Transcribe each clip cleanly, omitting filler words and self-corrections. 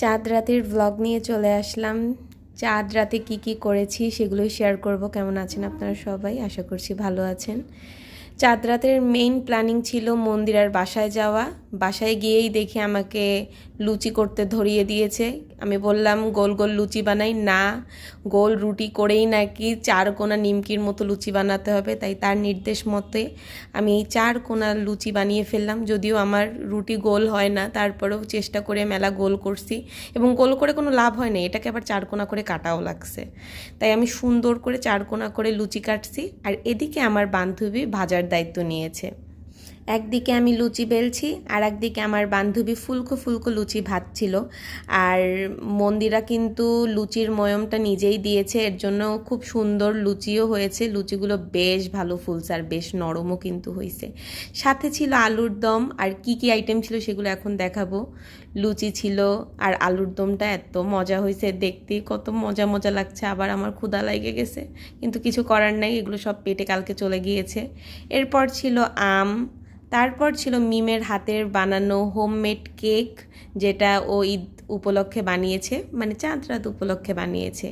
চাঁদ রাতের ব্লগ নিয়ে চলে আসলাম। চাঁদ রাতে কি করেছি সেগুলোই শেয়ার করব। কেমন আছেন আপনারা সবাই? আশা করছি ভালো আছেন। চাঁদ রাতের মেইন প্ল্যানিং ছিল মন্দিরার বাসায় যাওয়া। বাসায় গিয়েই দেখি আমাকে লুচি করতে ধরিয়ে দিয়েছে। আমি বললাম গোল গোল লুচি বানাই না, গোল রুটি করেই নাকি 4 কোনা নিমকির মতো লুচি বানাতে হবে। তাই তার নির্দেশ মতে আমি এই 4 কোনা লুচি বানিয়ে ফেললাম। যদিও আমার রুটি গোল হয় না, তারপরেও চেষ্টা করে মেলা গোল করছি, এবং গোল করে কোনো লাভ হয় না, এটাকে আবার 4 কোনা করে কাটাও লাগছে। তাই আমি সুন্দর করে 4 কোনা করে লুচি কাটছি। আর এদিকে আমার বান্ধবী ভাজার দায়িত্ব নিয়েছে। একদিকে আমি লুচি বেলছি, আর একদিকে আমার বান্ধবী ফুলকো ফুলকো লুচি ভাজছিল। আর মন্দিরা কিন্তু লুচির ময়মটা নিজেই দিয়েছে, এর জন্য খুব সুন্দর লুচিও হয়েছে। লুচিগুলো বেশ ভালো ফুলছে আর বেশ নরমও কিন্তু হয়েছে। সাথে ছিল আলুর দম। আর কি আইটেম ছিল সেগুলো এখন দেখাবো। লুচি ছিল আর আলুর দমটা এত মজা হয়েছে, দেখতে কত মজা মজা লাগছে। আবার আমার ক্ষুধা লেগে গেছে, কিন্তু কিছু করার নাই, এগুলো সব পেটে কালকে চলে গিয়েছে। এরপর ছিল আম, তারপর ছিল মিমের হাতের বানানো হোমমেড কেক, যেটা ও ঈদ উপলক্ষে বানিয়েছে, মানে চাঁদ রাত উপলক্ষে বানিয়েছে।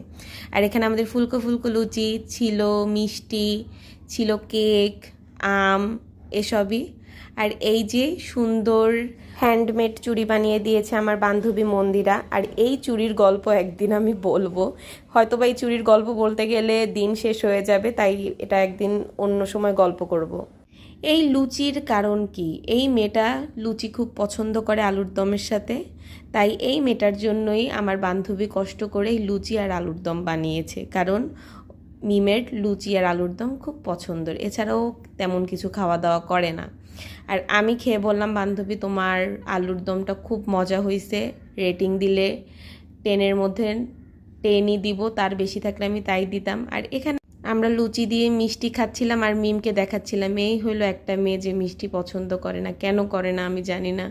আর এখানে আমাদের ফুলকো ফুলকো লুচি ছিল, মিষ্টি ছিল, কেক, আম, এসবই। আর এই যে সুন্দর হ্যান্ডমেড চুড়ি বানিয়ে দিয়েছে আমার বান্ধবী মন্দিরা। আর এই চুড়ির গল্প একদিন আমি বলবো, হয়তোবা এই চুড়ির গল্প বলতে গেলে দিন শেষ হয়ে যাবে, তাই এটা একদিন অন্য সময় গল্প করব। এই লুচির কারণ কি? এই মেয়েটা লুচি খুব পছন্দ করে আলুর দমের সাথে, তাই এই মেয়েটার জন্যই আমার বান্ধবী কষ্ট করে লুচি আর আলুর দম বানিয়েছে, কারণ মিমের লুচি আর আলুর দম খুব পছন্দের। এছাড়াও তেমন কিছু খাওয়া দাওয়া করে না। আর আমি খেয়ে বললাম, বান্ধবী তোমার আলুর দমটা খুব মজা হয়েছে, রেটিং দিলে 10-এর মধ্যে 10ই দিব, তার বেশি থাকলে আমি তাই দিতাম। আর এখানে আমরা লুচি দিয়ে মিষ্টি খাচ্ছিলাম আর মিমকে দেখাচ্ছিলাম। এই হলো একটা মেয়ে যে মিষ্টি পছন্দ করে না। কেন করে না আমি জানি না,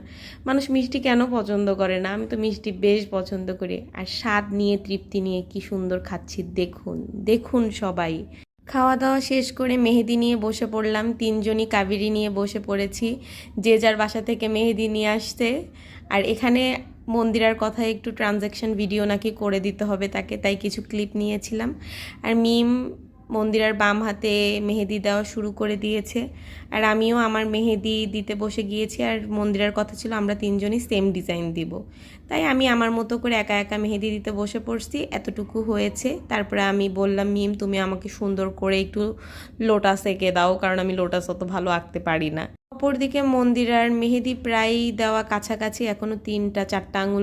মানুষ মিষ্টি কেন পছন্দ করে না? আমি তো মিষ্টি বেশ পছন্দ করি, আর স্বাদ নিয়ে তৃপ্তি নিয়ে কি সুন্দর খাচ্ছি। দেখুন দেখুন সবাই। খাওয়া দাওয়া শেষ করে মেহেদি নিয়ে বসে পড়লাম। 3জনই কাবেরি নিয়ে বসে পড়েছি, যে যার বাসা থেকে মেহেদি নিয়ে আসতে। আর এখানে মন্দিরার কথায় একটু ট্রানজ্যাকশন ভিডিও নাকি করে দিতে হবে তাকে, তাই কিছু ক্লিপ নিয়েছিলাম। আর মিম মন্দিরার বাম হাতে মেহেদি দেওয়া শুরু করে দিয়েছে, আর আমিও আমার মেহেদি দিতে বসে গিয়েছি। আর মন্দিরার কথা ছিল আমরা 3জনই সেম ডিজাইন দিব, তাই আমি আমার মতো করে একা একা মেহেদি দিতে বসে পড়ছি। এতটুকু হয়েছে। তারপরে আমি বললাম, মিম তুমি আমাকে সুন্দর করে একটু লোটাস এঁকে দাও, কারণ আমি লোটাস অত ভালো আঁকতে পারি না। অপরদিকে মন্দিরার মেহেদি প্রায় দেওয়া কাছাকাছি, এখনো 3-4টা আঙুল